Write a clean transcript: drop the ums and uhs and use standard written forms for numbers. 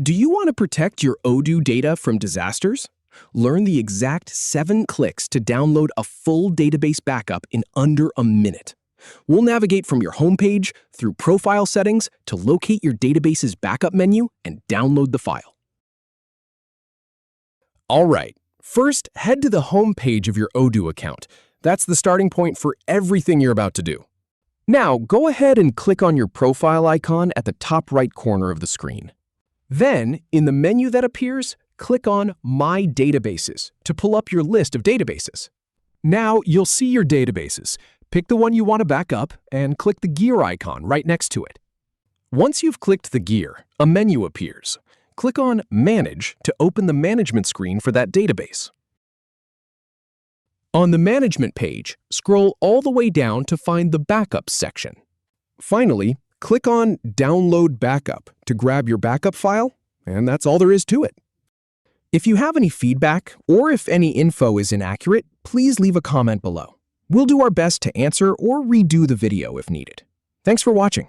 Do you want to protect your Odoo data from disasters? Learn the exact 7 clicks to download a full database backup in under a minute. We'll navigate from your homepage through profile settings to locate your database's backup menu and download the file. All right, first head to the home page of your Odoo account. That's the starting point for everything you're about to do. Now, go ahead and click on your profile icon at the top right corner of the screen. Then, in the menu that appears, click on My Databases to pull up your list of databases. Now, you'll see your databases. Pick the one you want to back up and click the gear icon right next to it. Once you've clicked the gear, a menu appears. Click on Manage to open the management screen for that database. On the Management page, scroll all the way down to find the Backups section. Finally, click on Download Backup to grab your backup file, and that's all there is to it. If you have any feedback or if any info is inaccurate, please leave a comment below. We'll do our best to answer or redo the video if needed. Thanks for watching.